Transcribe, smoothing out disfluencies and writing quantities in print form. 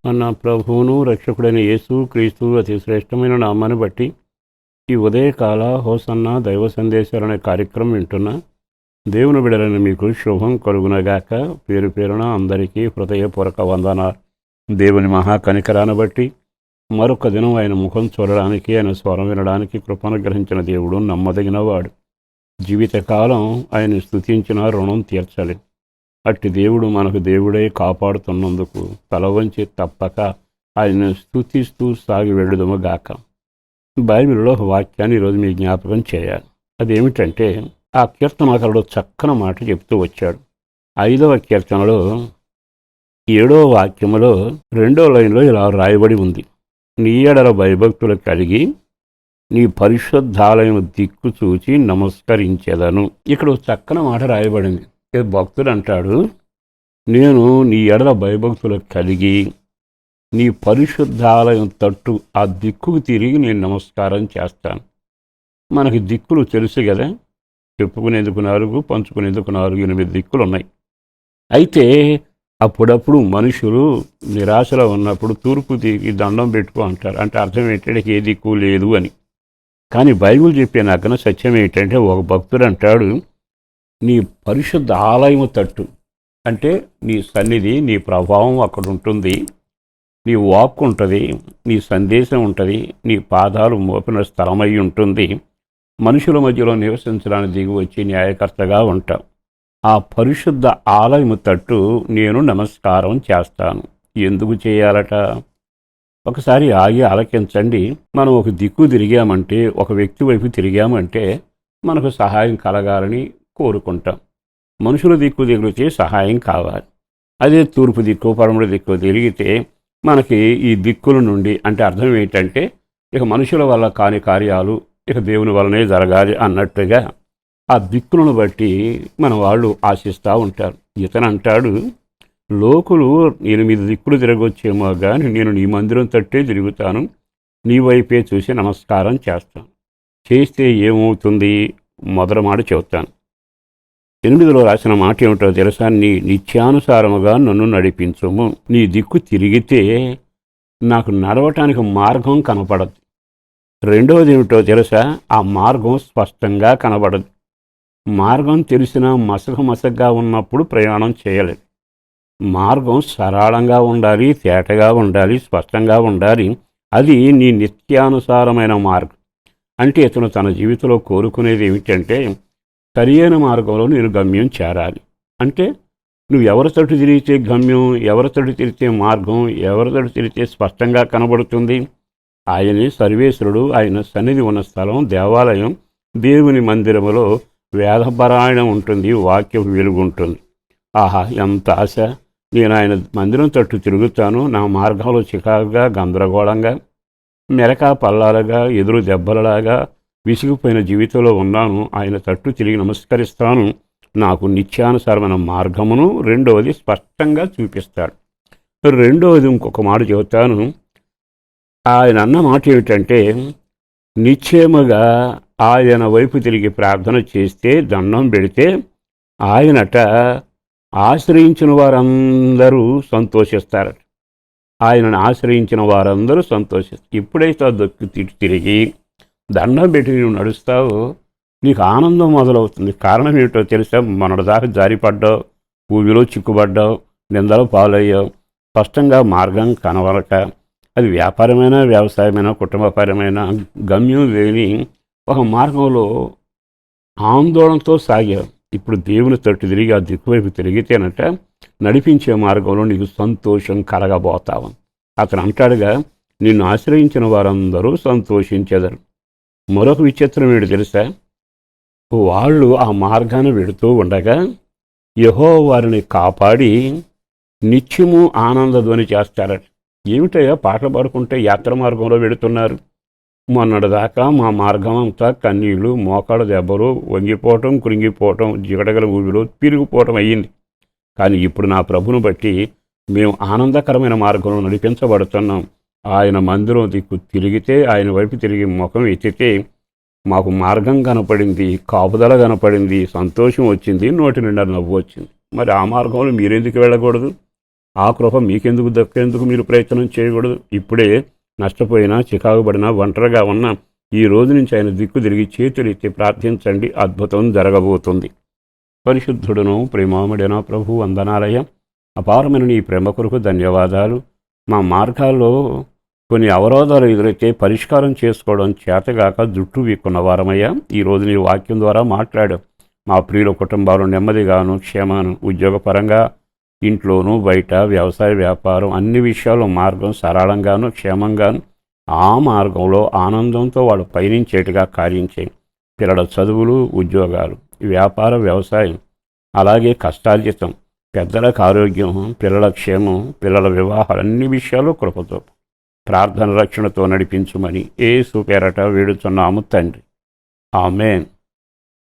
మన ప్రభువును రక్షకుడైన యేసు క్రీస్తు అతి శ్రేష్టమైన నామాన్ని బట్టి ఈ ఉదయకాల హోసన్న దైవ సందేశాలు అనే కార్యక్రమం వింటున్న దేవుని బిడలని మీకు శుభం కలుగునగాక. పేరు పేరున అందరికీ హృదయపూర్వక వందనాలు. దేవుని మహా కనికరాన్ని బట్టి మరొక దినం ఆయన ముఖం చూడడానికి, ఆయన స్వరం వినడానికి కృపనుగ్రహించిన దేవుడు నమ్మదగినవాడు. జీవితకాలం ఆయన స్తుతించిన రుణం తీర్చాలి. అట్టి దేవుడు మనకు దేవుడై కాపాడుతున్నందుకు తల వంచి తప్పక ఆయన స్తుతిస్తూ సాగి వెళ్ళుదముగాక. బైబిల్లో ఒక వాక్యాన్ని ఈరోజు మీ జ్ఞాపకం చేయాలి. అదేమిటంటే, ఆ కీర్తనాకారుడు చక్కని మాట చెప్తూ వచ్చాడు. 5వ కీర్తనలో 7వ వాక్యములో 2వ లైన్లో ఇలా రాయబడి ఉంది: నీ ఎడల భయభక్తులు కలిగి నీ పరిశుద్ధాలయం దిక్కు చూచి నమస్కరించెదను. ఇక్కడ చక్కని మాట రాయబడింది. భక్తుడు అంటాడు, నేను నీ ఎడల భయభక్తులు కలిగి నీ పరిశుద్ధాలయం తట్టు ఆ దిక్కుకు తిరిగి నేను నమస్కారం చేస్తాను. మనకి దిక్కులు తెలుసు కదా, చెప్పుకునేందుకు 4, పంచుకునేందుకు 4, 8 దిక్కులు ఉన్నాయి. అయితే అప్పుడప్పుడు మనుషులు నిరాశలో ఉన్నప్పుడు తూర్పు తిరిగి దండం పెట్టుకో అంటారు. అంటే అర్థం ఏంటంటే ఏ దిక్కు లేదు అని. కానీ బైబిల్ చెప్పే నగ్న సత్యం ఏంటంటే, ఒక భక్తుడు అంటాడు, నీ పరిశుద్ధ ఆలయము తట్టు, అంటే నీ సన్నిధి, నీ ప్రభావం అక్కడ ఉంటుంది, నీ వాక్కు ఉంటుంది, నీ సందేశం ఉంటుంది, నీ పాదాలు మోపిన స్థలమై ఉంటుంది, మనుషుల మధ్యలో నివసించడానికి దిగి వచ్చి న్యాయకర్తగా ఉంటాం. ఆ పరిశుద్ధ ఆలయము తట్టు నేను నమస్కారం చేస్తాను. ఎందుకు చేయాలట? ఒకసారి ఆగి ఆలకించండి. మనం ఒక దిక్కు తిరిగామంటే, ఒక వ్యక్తి వైపు తిరిగామంటే మనకు సహాయం కలగాలని కోరుకుంటాం. మనుషుల దిక్కు తిరిగితే సహాయం కావాలి. అదే తూర్పు దిక్కు, పడమర దిక్కు తిరిగితే మనకి ఈ దిక్కుల నుండి, అంటే అర్థం ఏంటంటే ఇక మనుషుల వల్ల కాని కార్యాలు ఇక దేవుని వల్లనే జరగాలి అన్నట్టుగా ఆ దిక్కులను బట్టి మన వాళ్ళు ఆశిస్తూ ఉంటారు. ఇతను అంటాడు, లోకులు 8 దిక్కులు తిరగొచ్చేమో కానీ నేను నీ మందిరం తట్టే తిరుగుతాను, నీ వైపే చూసి నమస్కారం చేస్తాను. చేస్తే ఏమవుతుంది? మొదటి మాట చెబుతాను. 8లో రాసిన మాట ఏమిటో తెలుసా? నీ నిత్యానుసారముగా నన్ను నడిపించుము. నీ దిక్కు తిరిగితే నాకు నడవటానికి మార్గం కనపడదు. 2వది ఏమిటో తెలుసా? ఆ మార్గం స్పష్టంగా కనబడదు. మార్గం తెలిసినా మసకగా ఉన్నప్పుడు ప్రయాణం చేయలేదు. మార్గం సరళంగా ఉండాలి, తేటగా ఉండాలి, స్పష్టంగా ఉండాలి. అది నీ నిత్యానుసారమైన మార్గం. అంటే ఇతను తన జీవితంలో కోరుకునేది ఏమిటంటే, సరియైన మార్గంలో నేను గమ్యం చేరాలి. అంటే నువ్వు ఎవరి తట్టు తిరిగితే గమ్యం, ఎవరి తట్టు తిరిగితే మార్గం, ఎవరి తట్టు తిరిగితే స్పష్టంగా కనబడుతుంది? ఆయనే సర్వేశ్వరుడు. ఆయన సన్నిధి ఉన్న స్థలం దేవాలయం, దేవుని మందిరములో వేదపారాయణం ఉంటుంది, వాక్యం వెలుగుంటుంది. ఆహా, ఎంత ఆశ! నేను ఆయన మందిరం తట్టు తిరుగుతాను. నా మార్గంలో చికాకుగా, గందరగోళంగా, మెరక పల్లాలుగా, ఎదురు దెబ్బలలాగా విసిగిపోయిన జీవితంలో ఉన్నాను. ఆయన తట్టు తిరిగి నమస్కరిస్తాను. నాకు నిత్యానుసారమైన మార్గమును 2వది స్పష్టంగా చూపిస్తాడు. 2వది ఇంకొక మాట చెబుతాను. ఆయన అన్న మాట ఏమిటంటే, నిశ్చయముగా ఆయన వైపు తిరిగి ప్రార్థన చేస్తే, దండం పెడితే ఆయనట ఆశ్రయించిన వారందరూ సంతోషిస్తారట. ఆయనను ఆశ్రయించిన వారందరూ సంతోషిస్తారు. ఎప్పుడైతే దొక్కి తిరిగి దండం పెట్టి నువ్వు నడుస్తావో నీకు ఆనందం మొదలవుతుంది. కారణం ఏమిటో తెలుసా? మొన్నటిదాకా జారిపడ్డావు, ఊబిలో చిక్కుబడ్డావు, నిందలు పాలయ్యావు, స్పష్టంగా మార్గం కనవరక, అది వ్యాపారమైన, వ్యవసాయమైన, కుటుంబపరమైన గమ్యం లేని ఒక మార్గంలో ఆందోళనతో సాగావు. ఇప్పుడు దేవుని తట్టు తిరిగి ఆ దిక్కువైపు తిరిగితేనట నడిపించే మార్గంలో నీకు సంతోషం కలగబోతావు. అతను అంటాడుగా, నిన్ను ఆశ్రయించిన వారందరూ సంతోషించెదరు. మరొక విచిత్రం ఏంటి తెలుసా? వాళ్ళు ఆ మార్గాన్ని వెడుతూ ఉండగా యెహోవా వారిని కాపాడి నిత్యము ఆనందధ్వని చేస్తారట. ఏమిటయ్యా, పాటలు పాడుకుంటే యాత్ర మార్గంలో వెడుతున్నారు? మొన్నటిదాకా మా మార్గం అంతా కన్నీళ్ళు, మోకాళ్ళ దెబ్బలు, వంగిపోవటం, కృంగిపోవటం, జిగటగల ఊబిలో పిరిగిపోవటం అయ్యింది. కానీ ఇప్పుడు నా ప్రభును బట్టి మేము ఆనందకరమైన మార్గంలో నడిపించబడుతున్నాం. ఆయన మందిరం దిక్కు తిరిగితే, ఆయన వైపు తిరిగి ముఖం ఎత్తితే మాకు మార్గం కనపడింది, కాపుదల కనపడింది, సంతోషం వచ్చింది, నోటి నిండా నవ్వు వచ్చింది. మరి ఆ మార్గంలో మీరెందుకు వెళ్ళకూడదు? ఆ కృప మీకెందుకు దక్కేందుకు మీరు ప్రయత్నం చేయకూడదు? ఇప్పుడే నష్టపోయినా, చికాకుపడినా, ఒంటరిగా ఉన్నా ఈ రోజు నుంచి ఆయన దిక్కు తిరిగి చేతులెత్తి ప్రార్థించండి. అద్భుతం జరగబోతుంది. పరిశుద్ధుడును ప్రేమామడిన ప్రభు వందనాలయ, అపారమైన నీ ప్రేమ కొరకు ధన్యవాదాలు. మా మార్గాల్లో కొన్ని అవరోధాలు ఎదురైతే పరిష్కారం చేసుకోవడం చేతగాక జుట్టు వీక్కున్న వారమయ్యా, ఈరోజు నీ వాక్యం ద్వారా మాట్లాడు. మా ప్రియుల కుటుంబాలు నెమ్మదిగాను, క్షేమాను, ఉద్యోగపరంగా, ఇంట్లోనూ బయట, వ్యవసాయ వ్యాపారం అన్ని విషయాల్లో మార్గం సరళంగాను, క్షేమంగాను, ఆ మార్గంలో ఆనందంతో వాళ్ళు పయనించేట్టుగా కార్యం చేయి. పిల్లల చదువులు, ఉద్యోగాలు, వ్యాపార, వ్యవసాయం, అలాగే కష్టార్జితం, పెద్దలకు ఆరోగ్యం, పిల్లల క్షేమం, పిల్లల వివాహాలు అన్ని విషయాలు కృపతో ప్రార్థన రక్షణతో నడిపించుమని యేసు పేరట వేడుచున్నాము తండ్రి. ఆమేన్.